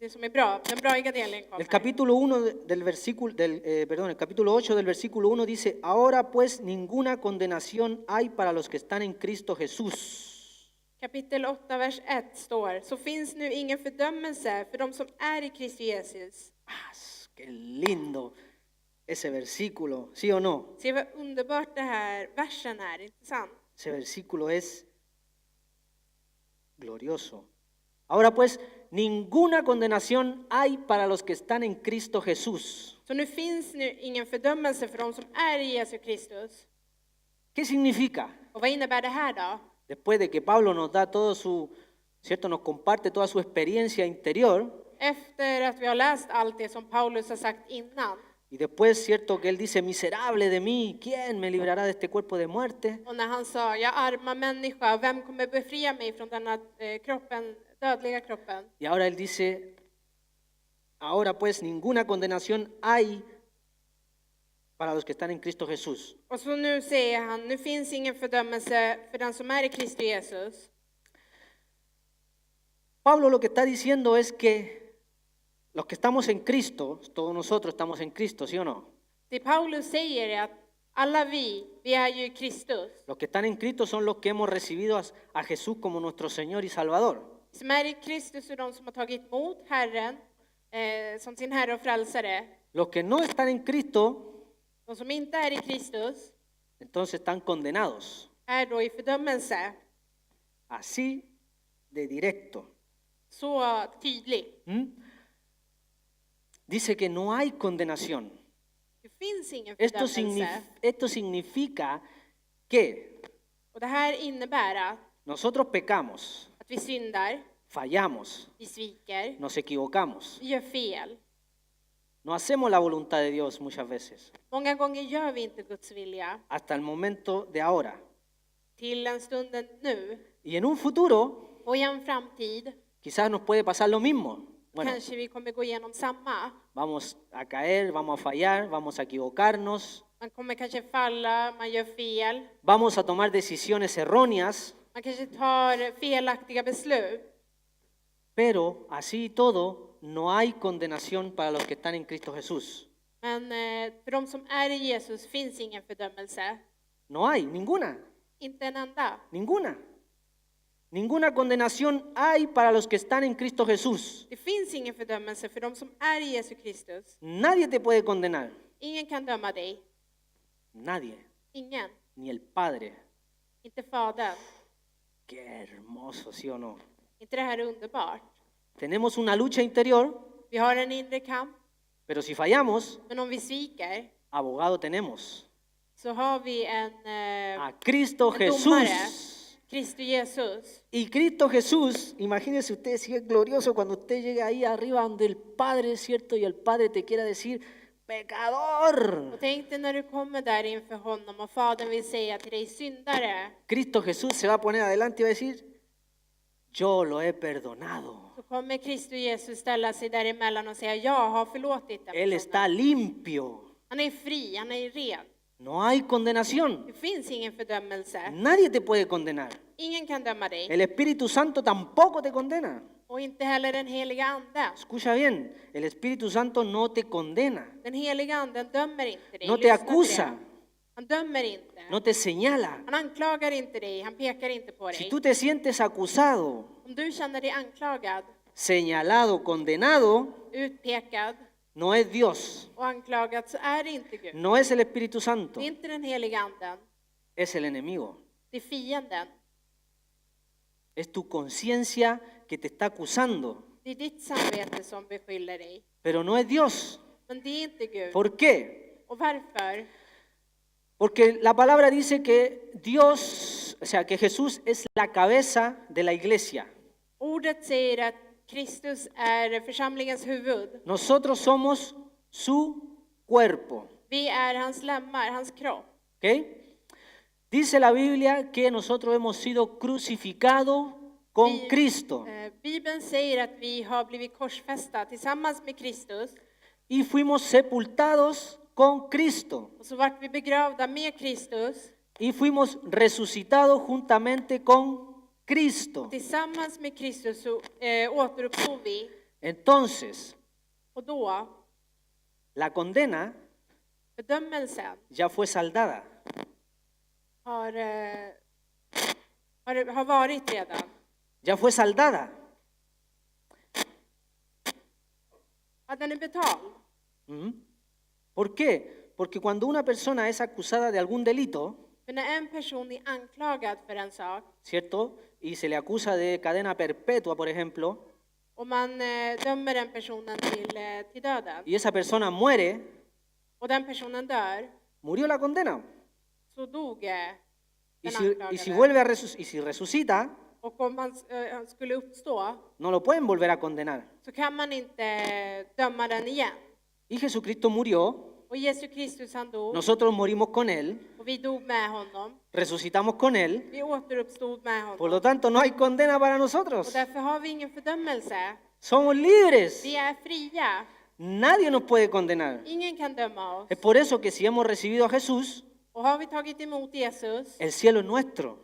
det som är bra. Den braiga delen kommer. El capítulo 1 del versículo, el capítulo 8 del versículo 1 dice, ahora pues ninguna condenación hay para los que están en Cristo Jesús. Kapitel 8, vers 1 står, så finns nu ingen fördömelse för de som är i Kristus Jesus. Qué lindo ese versículo, ¿sí o no? Se vad underbart det här versen är, inte sant? Ese versículo es glorioso. Ahora pues, ninguna condenación hay para los que están en Cristo Jesús. Så nu finns nu ingen fördömelse för de som är i Jesus Kristus. ¿Qué significa? Och vad innebär det här då? Después de que Pablo nos da todo su, ¿cierto? Nos comparte toda su experiencia interior. Efter att vi har läst allt det som Paulus har sagt innan. Y después, ¿cierto? Que él dice, miserable de mí, ¿quién me librará de este cuerpo de muerte? Och när han sa, jag arma människa, vem kommer befria mig från denna dödliga kroppen? Y ahora él dice, ahora pues ninguna condenación hay para los que están en Cristo Jesús. Och så nu säger han, nu finns ingen fördömelse för den som är i Kristus Jesus. Pablo lo que está diciendo es que los que estamos en Cristo, todos nosotros estamos en Cristo, ¿sí o no? Det Paulus säger är att alla vi är ju i Kristus. Los que están en Cristo son los que hemos recibido a Jesús como nuestro Señor y Salvador. Som är i Kristus är de som har tagit emot Herren som sin Herre och frälsare. Los que no están en Cristo, De som inte är i Kristus entonces están condenados. är då i fördömelse. Así de directo. Så tydligt. ¿Mm? Dice que no hay condenación. Det finns ingen Esto, fördömelse. esto significa que Och det här innebär nosotros pecamos, att vi syndar. fallamos, vi sviker, nos equivocamos. vi gör fel. No hacemos la voluntad de Dios muchas veces, Många gånger gör vi inte Guds vilja hasta el momento de ahora. till en stunden nu. Y en un futuro, Och i en framtid quizás nos puede pasar lo mismo. Bueno, kanske vi kommer gå igenom samma. vamos a caer, vamos a fallar, vamos a equivocarnos, Man kommer kanske falla, man gör fel. vamos a tomar decisiones erróneas, Man kanske tar felaktiga beslut. pero así y todo, no hay condenación para los que están en Cristo Jesús. Men för de som är i Jesus finns ingen fördömelse. No hay, ninguna, Inte en enda. ninguna. Ninguna condenación hay para los que están en Cristo Jesús. Det finns ingen fördömelse för de som är i Jesus Kristus. Nadie te puede condenar, Ingen kan döma dig. nadie, Ingen. ni el Padre. Inte Fadern. Qué hermoso, ¿sí o no? Inte det här är underbart? Tenemos una lucha interior, Vi har en inre kamp. pero si fallamos, Men om vi sviker abogado tenemos. så har vi en A Cristo en domare. Jesús. Kristus Jesus. Y Cristo Jesús, imagínese usted si es glorioso cuando usted llega ahí arriba donde el Padre, ¿cierto? Y el Padre te quiera decir, pecador. Och tänk dig när du kommer där inför honom och Fadern vill säga till dig syndare. Cristo Jesús se va a poner adelante y va a decir, yo lo he perdonado. Så kommer Kristus Jesus ställa sig däremellan och säga jag har förlåtit den Él está personen. limpio. Han är fri, han är ren. No hay condenación. Det finns ingen fördömelse. Nadie te puede condenar. Ingen kan döma dig. El Espíritu Santo tampoco te condena. Och inte heller den heliga anden. Escucha bien, el Espíritu Santo no te condena, Den heliga anden dömer inte dig. no te Lyssna till acusa, det. Han dömer inte. no te señala. Han anklagar inte dig. Han pekar inte på Si dig. tú te sientes acusado, Om du känner dig anklagad, señalado, condenado, utpekad no es Dios, och anklagad så är det inte Gud. no es el Espíritu Santo, Det är inte den heliga anden. es el enemigo. Det är fienden. Es tu conciencia que te está acusando, Det är ditt samvete som beskyller dig. pero no es Dios. Men det är inte Gud. ¿Por qué? Och varför? Porque la palabra dice que Dios, o sea, que Jesús es la cabeza de la iglesia. Ordet säger att Kristus är församlingens huvud. Nosotros somos su cuerpo. Vi är hans lemmar, hans kropp. ¿Ok? Dice la Biblia que nosotros hemos sido crucificados con Cristo Bibeln säger att vi har blivit korsfästa tillsammans med Kristus. y fuimos sepultados con Cristo Och så vart vi begravda med Kristus. y fuimos resucitados juntamente con Cristo. Tillsammans med Kristus så återuppstod vi. Entonces, Och då, la condena bedömelsen ya fue saldada. har varit redan. Ya fue saldada. Att den är betald. ¿Mm? ¿Por qué? Porque cuando una persona es acusada de algún delito, För när en person är anklagad för en sak ¿cierto? Y se le acusa de cadena perpetua, por ejemplo, och man dömer den personen till döden y esa persona muere, och den personen dör, murió la condena. så dog Y den si anklagade. vuelve y si resucita, Och om han skulle uppstå no lo pueden volver a condenar. så kan man inte döma den igen. Y Jesucristo murió, Och Jesus Kristus han dog nosotros morimos con Él, och vi dog med honom. resucitamos con Él, Vi återuppstod med por honom. lo tanto no hay condena para Och nosotros. därför har vi ingen fördömelse. Somos libres. Vi är fria. Nadie nos puede condenar. Ingen kan döma oss. Es por eso que si hemos recibido a Jesús, Och har vi tagit emot Jesus el cielo es nuestro.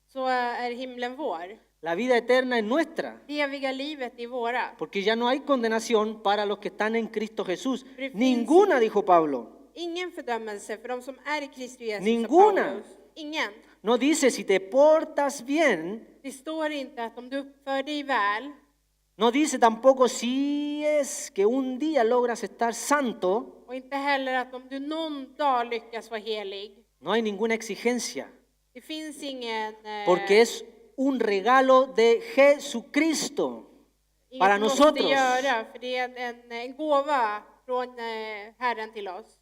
så är himlen vår. La vida eterna es nuestra. Det eviga livet är våra. Porque ya no hay condenación para los que están en Cristo Jesús. Ninguna, dijo Pablo. Ingen fördömelse för de som är i Kristus Jesus. Ninguna. Paulus. Ingen. No dice si te portas bien. Det står inte att om du uppför dig väl. No dice tampoco si es que un día logras estar santo. Och inte heller att om du någon dag lyckas vara helig. No hay ninguna exigencia. Det finns ingen... Porque es un regalo de Jesucristo para inget du måste nosotros. göra, för det är en gåva från Herren till oss.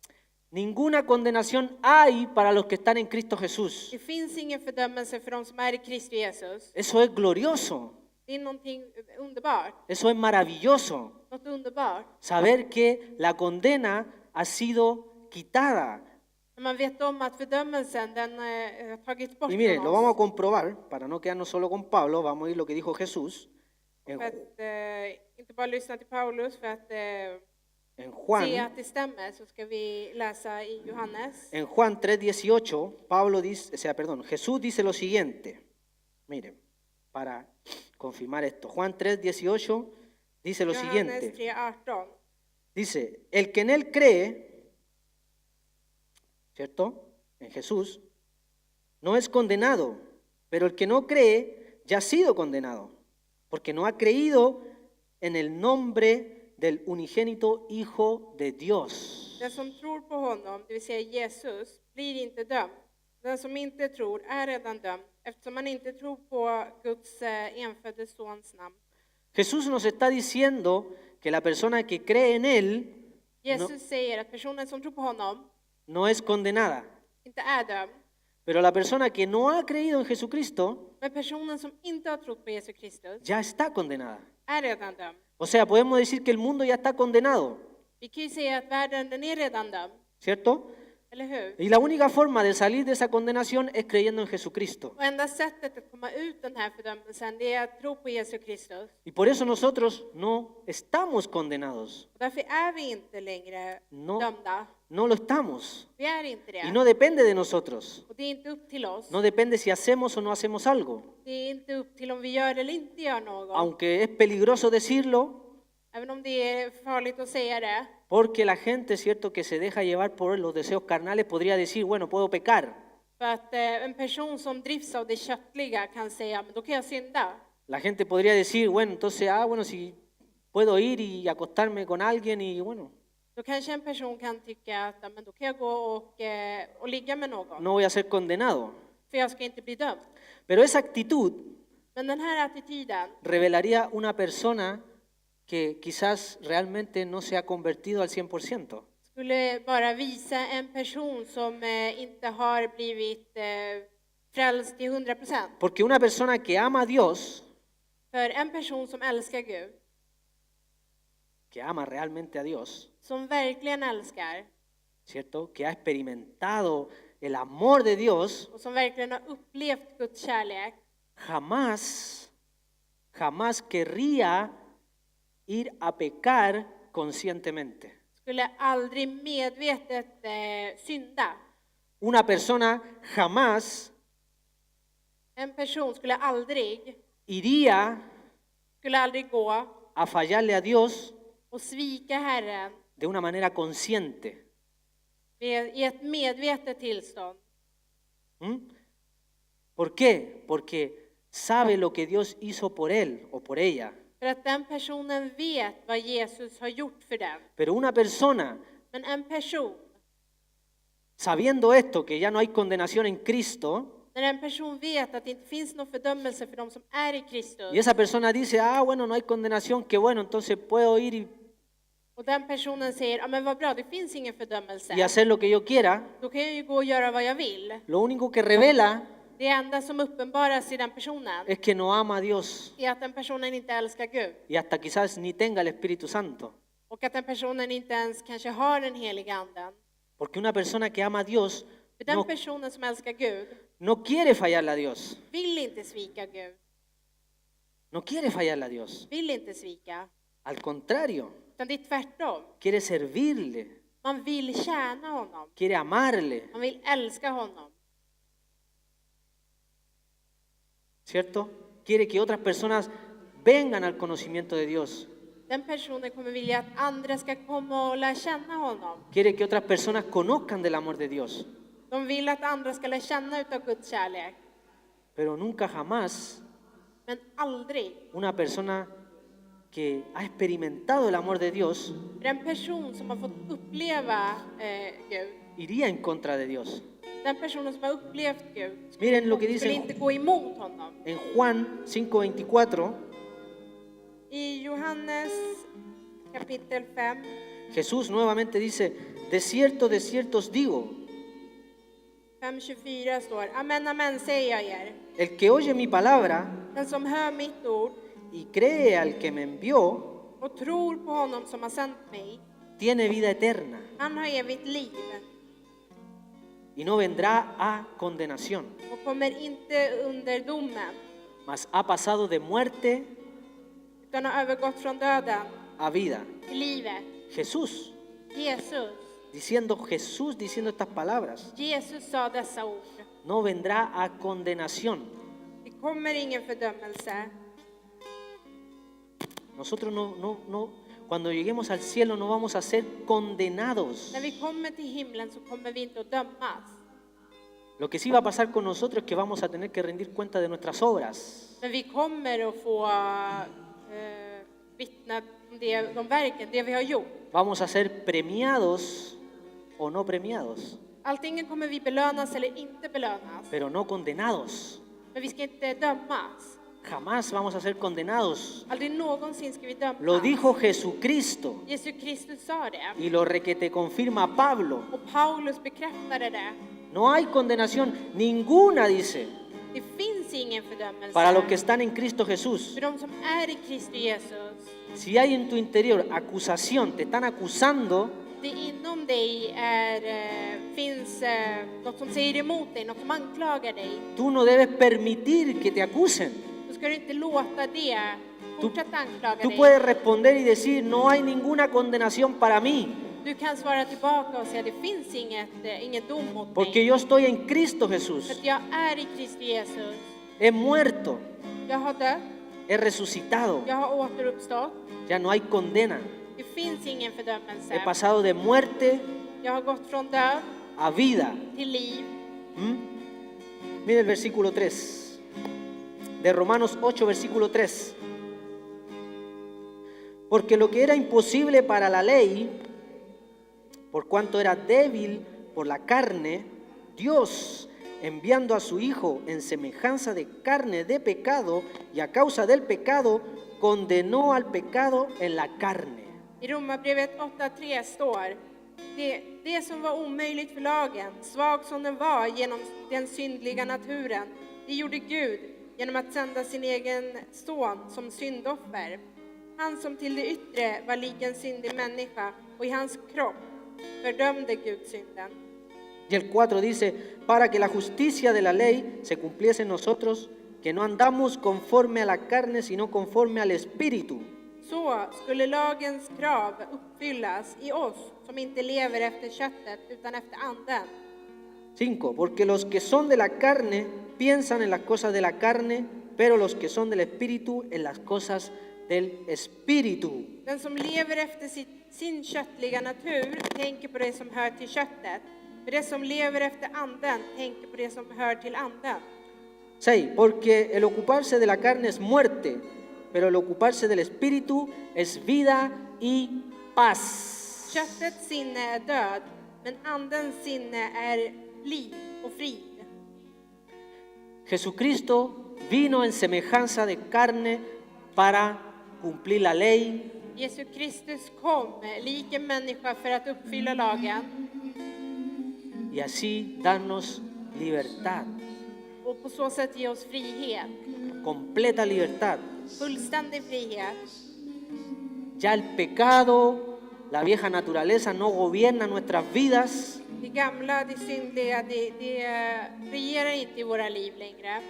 Ninguna condenación hay para los que están en Cristo Jesús. Det finns ingen fördömelse för de som är i Kristus Jesus. Eso es glorioso. Det Det är någonting underbart, Eso es maravilloso. något underbart. Saber que la condena ha sido quitada. När man vet om att fördömelsen den har tagits bort Y miren, från lo vamos a oss. comprobar, para no quedarnos solo con Pablo, vamos a ir lo que dijo Jesús en, För att inte bara lyssna till Paulus för att en se Juan. att det stämmer, så ska vi läsa i Johannes. En Juan 3:18, Pablo dice, Jesús dice lo siguiente. Miren, para confirmar esto. Juan 3:18 dice lo Johannes siguiente. 3:18. Dice, el que en él cree, ¿cierto? En Jesús, no es condenado, pero el que no cree ya ha sido condenado, porque no ha creído en el nombre del unigénito Hijo de Dios. Den som tror på honom, det vill säga Jesus, blir inte dömd. Den som inte tror är redan dömd, eftersom man inte tror på Guds enfödde sons namn. Jesús nos está diciendo que la persona que cree en Él Jesus säger att personen som tror på honom no es condenada, inte är dömd, pero la persona que no ha creído en Jesucristo men personen som inte har trott på Jesus Kristus ya está condenada. är redan dömd. O sea, podemos decir que el mundo ya está condenado, Vi kan ju säga att världen den är redan dömd, ¿cierto? eller hur? Y la única forma de salir de esa condenación es creyendo en Jesucristo. Och enda sättet att komma ut den här fördömelsen, det är att tro på Jesus Kristus. Y por eso nosotros no estamos condenados. Och därför är vi inte längre No, dömda. no lo estamos. Vi är inte Y det. no depende de nosotros. Och det är inte upp till oss. No depende si hacemos o no hacemos algo. Det är inte upp till om vi gör eller inte gör något. Aunque es peligroso decirlo, Även om det är farligt att säga det. porque la gente, cierto, que se deja llevar por los deseos carnales podría decir, bueno, puedo pecar. För att en person som drivs av det köttliga kan säga, men då kan jag synda. La gente podría decir, bueno, entonces, bueno, si puedo ir y acostarme con alguien y bueno, Då kanske en person kan tycka att men då kan jag gå och ligga med någon. no voy a ser condenado. För jag ska inte bli dömd. Pero esa actitud Men den här attityden revelaría una persona que quizás realmente no se ha convertido al 100%. skulle bara visa en person som inte har blivit frälst till 100%. Porque una persona que ama a Dios, För en person som älskar Gud, que ama realmente a Dios, som verkligen älskar ¿cierto? Que ha experimentado el amor de Dios, och som verkligen har upplevt Guds kärlek, jamás querría ir a pecar conscientemente. skulle aldrig medvetet synda. Una persona jamás En person skulle aldrig iría gå a fallarle a Dios och svika Herren de una manera consciente. i ett medvetet tillstånd. ¿Mm? ¿Por qué? Porque sabe lo que Dios hizo por él o por ella. För att den personen vet vad Jesus har gjort för den. Pero una persona, Men en person, sabiendo esto, que ya no hay condenación en Cristo, när en person vet att det inte finns någon fördömelse för de som är i Kristus, y esa persona dice, bueno, no hay condenación, que bueno, entonces puedo ir och den personen säger, men vad bra, det finns ingen fördömelse. y hacer lo que yo quiera, Då kan jag ju gå och göra vad jag vill. lo único que revela Det enda som uppenbaras i den personen es que no ama a Dios är att den personen inte älskar Gud. y hasta quizás ni tenga el Espíritu Santo. Och att den personen inte ens kanske har den heliga anden. Porque una persona que ama a Dios För den no, personen som älskar Gud no quiere fallarle a Dios. vill inte svika Gud. No quiere fallarle a Dios. Vill inte svika. Al contrario, Utan det är tvärtom. quiere servirle, Man vill tjäna honom. quiere amarle, Man vill älska honom. ¿cierto? Quiere que otras personas vengan al conocimiento de Dios. Den personen kommer vilja att andra ska komma och lära känna honom. Quiere que otras personas conozcan del amor de Dios. De vill att andra ska lära känna utav Guds kärlek. Pero nunca jamás Men aldrig. una persona que ha experimentado el amor de Dios För en person som har fått uppleva Gud. iría en contra de Dios. Den personen som har upplevt Gud Miren lo que skulle dice inte gå emot honom. en Juan 5:24. I Johannes kapitel 5, Jesús nuevamente dice, de cierto os digo, 5:24 står: Amen, amen säger jag er. el que oye mi palabra Den som hör mitt ord y cree al que me envió, och tror på honom som har sänt mig, tiene vida eterna han har evigt liv y no vendrá a condenación, och kommer inte under domen, mas ha pasado de muerte utan har övergått från döden a vida. till livet. Jesús diciendo estas palabras, Jesus sa dessa ord. no vendrá a condenación. Det kommer ingen fördömelse. Nosotros cuando lleguemos al cielo no vamos a ser condenados. När vi kommer till himlen så kommer vi inte att dömas. Lo que sí va a pasar con nosotros es que vamos a tener que rendir cuenta de nuestras obras. Men vi kommer att få vittna om de verken, det vi har gjort. Vamos a ser premiados o no premiados, Antingen kommer vi belönas eller inte belönas. pero no condenados. Men vi ska inte dömas. Jamás vamos a ser condenados. Aldrig någonsin ska vi dömas. Lo dijo Jesucristo Jesus Kristus sa det. y lo requete confirma Pablo. Och Paulus bekräftade det. No hay condenación ninguna, dice, Det finns ingen fördömelse. para los que están en Cristo Jesús. För de som är i Kristus Jesus. Si hay en tu interior acusación, te están acusando, Det inom dig finns något som säger emot dig, något som anklagar dig. tú no debes permitir que te acusen. Då ska du inte låta det fortsätta anklaga Tú dig. puedes responder y decir, no hay ninguna condenación para mí, Du kan svara tillbaka och säga det finns ingen dom mot porque mig. yo estoy en Cristo För Jesús. att jag är i Kristus Jesus. He muerto, Jag har dött, he resucitado, jag har återuppstått. ya no hay condena. Det finns ingen fördömelse. He pasado de muerte Jag har gått från död a vida. till liv. Mira el versículo 3 de Romanos 8, versículo 3. Porque lo que era imposible para la ley, por cuanto era débil por la carne, Dios, enviando a su Hijo en semejanza de carne de pecado, y a causa del pecado, condenó al pecado en la carne. I Romarbrevet 8:3 står det som var omöjligt för lagen, svag som den var genom den syndliga naturen, det gjorde Gud genom att sända sin egen son som syndoffer. Han som till det yttre var lik en syndig människa och i hans kropp fördömde Gud synden. Y el 4 dice, para que la justicia de la ley se cumpliese en nosotros, que no andamos conforme a la carne, sino conforme al Espíritu. Så skulle lagens krav uppfyllas i oss som inte lever efter köttet utan efter anden. 5. Porque los que son de la carne piensan en las cosas de la carne, pero los que son del Espíritu en las cosas del Espíritu. Den som lever efter sin köttliga natur tänker på det som hör till köttet. För det som lever efter anden tänker på det som hör till anden. 6. Porque el ocuparse de la carne es muerte, pero el ocuparse del Espíritu es vida y paz. Köttets sinne är död, men andens sinne är liv och frid. Jesucristo vino en semejanza de carne para cumplir la ley, Jesus Kristus kom lik en människa för att uppfylla lagen y así darnos libertad, och på så sätt ge oss frihet, completa libertad. fullständig frihet. Ya el pecado, la vieja naturaleza no gobierna nuestras vidas, Det gamla, det syndliga, det regerar inte i våra liv längre.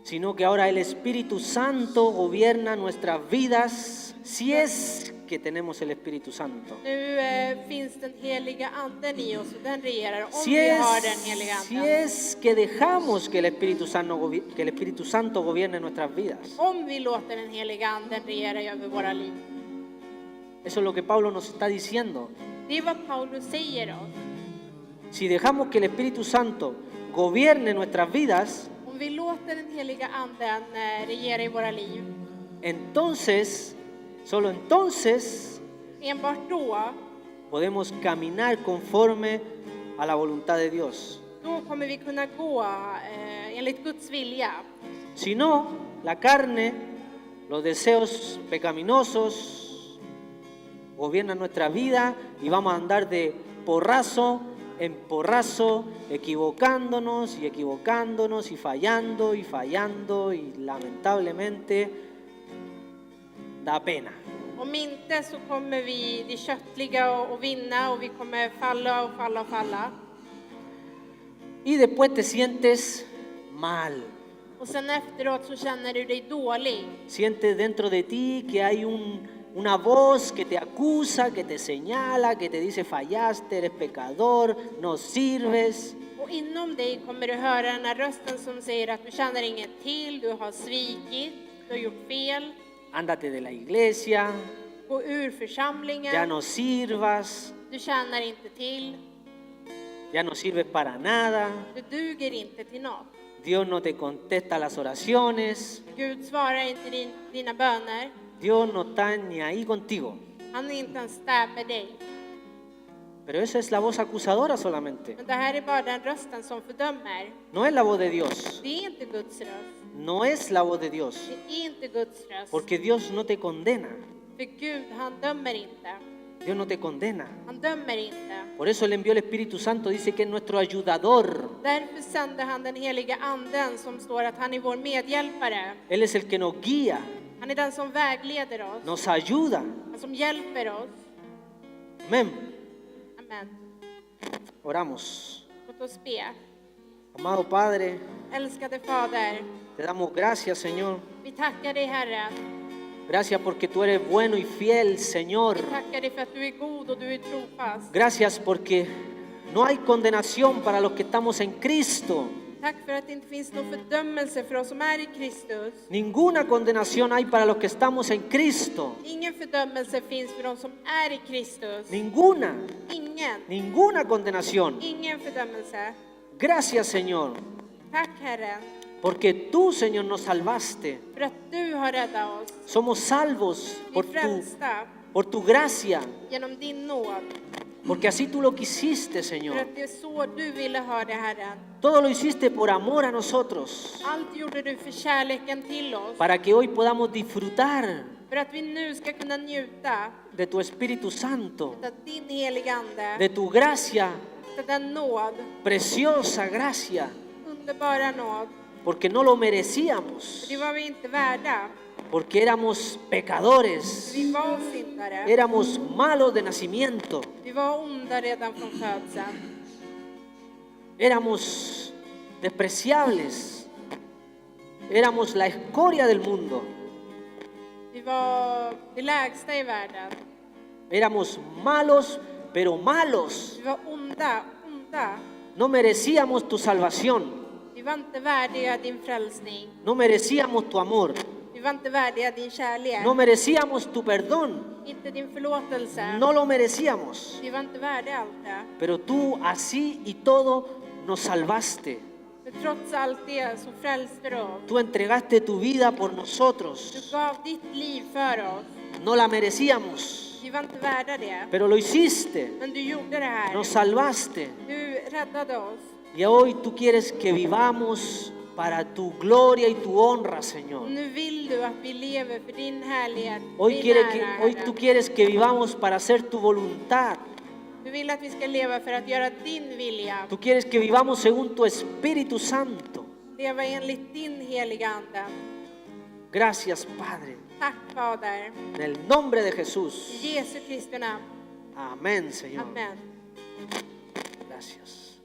sino que ahora el Espíritu Santo gobierna nuestras vidas, si es que tenemos el Espíritu Santo. Nu finns den heliga anden i oss och den regerar om Si vi har den heliga si anden. es que dejamos que el Espíritu Santo gobierne nuestras vidas. Om vi låter den heliga anden regera över våra liv. Eso es lo que Pablo nos está diciendo. Det är vad Paulus säger oss. Si dejamos que el Espíritu Santo gobierne nuestras vidas, Om vi låter den heliga anden regera i våra liv, entonces, solo entonces, enbart då podemos caminar conforme a la voluntad de Dios. kommer vi kunna gå enligt Guds vilja. Si no, la carne, los deseos pecaminosos gobiernan nuestra vida y vamos a andar de porrazo en porrazo, equivocándonos y fallando y lamentablemente da pena. Om inte så kommer vi, det köttliga, och vinna och vi kommer falla och falla och falla. Y después te sientes mal. Och sen efteråt så känner du dig dålig. Sientes dentro de ti que hay una voz que te acusa, que te señala, que te dice fallaste, eres pecador, no sirves. Och inom dig kommer du höra den här rösten som säger att du känner inget till, du har svikit, du har gjort fel. Ándate de la iglesia, Gå ur församlingen, ya no sirvas, du tjänar inte till, ya no sirves para nada. du duger inte till något. Dios no te contesta las oraciones. Gud svarar inte dina böner, Dios no está ni ahí contigo. han är inte ens där med dig. Pero esa es la voz acusadora solamente. Men det här är bara den rösten som fördömer. No es la voz de Dios. Det är inte Guds röst. No es la voz de Dios. Det är inte Guds röst. Porque Dios no te condena. För Gud, han dömer inte. Dios no te condena. Han dömer inte. Por eso le envió el Espíritu Santo. Dice que es nuestro ayudador. Därför sände han den heliga anden som står att han är vår medhjälpare. Él es el que nos guía, Han är den som vägleder oss. nos ayuda. Han som hjälper oss. Amén. Amen. Oramos. Låt oss be. Amado Padre, Älskade Fader, te damos gracias, Señor. vi tackar dig Herre. Gracias porque tú eres bueno y fiel, Señor. Vi tackar dig för att du är god och du är trofast. Gracias porque no hay condenación para los que estamos en Cristo. Tack för att det inte finns någon fördömelse för oss som är i Kristus. Ninguna condenación hay para los que estamos en Cristo. Ingen fördömelse finns för de som är i Kristus. Ninguna, Ingen. ninguna condenación. Ingen fördömelse. Gracias, Señor, Tack Herre, porque tú, Señor, nos salvaste. för att du har räddat oss. Somos salvos Vi är frälsta por tu gracia, genom din nåd. porque así tú lo quisiste, För Señor. att det är så du ville ha det Herre. Todo lo hiciste por amor a nosotros, Allt gjorde du för kärleken till oss. para que hoy podamos disfrutar För att vi nu ska kunna njuta de tu Espíritu Santo, av din heliga Ande. de tu gracia, Av den nåd, preciosa gracia, underbara nåd. porque no lo merecíamos, Det var vi inte värda. porque éramos pecadores, Vi var syndare. éramos malos de nacimiento, Vi var onda redan från födseln. éramos despreciables, éramos la escoria del mundo, Vi var det lägsta i världen. éramos malos, pero malos. Vi var onda. No merecíamos tu salvación, Vi var inte värdiga din frälsning. no merecíamos tu amor, Vi var inte värdiga din kärlek. no merecíamos tu perdón, Inte din förlåtelse. no lo merecíamos. Vi var inte värdiga allt det. Pero tú así y todo nos salvaste. Men trots allt det så frälste du oss. Tú entregaste tu vida por Du nosotros. gav ditt liv för oss. No la merecíamos, Vi var inte värda det. pero lo hiciste. Men du gjorde det här. Nos salvaste. Du räddade oss. Y hoy tú quieres que vivamos para tu gloria y tu honra, Señor. Nu vill du att vi lever för din härlighet. Hoy, Din ära, hoy Herre. tú quieres que vivamos para hacer tu voluntad. Du vill att vi ska leva för att göra din vilja. Tú quieres que vivamos según tu Espíritu Santo. Leva enligt din heliga Ande. Gracias, Padre. Tack Fader. En el nombre de I Jesús. Jesu Kristi namn. Amén, Señor. Amen. Gracias.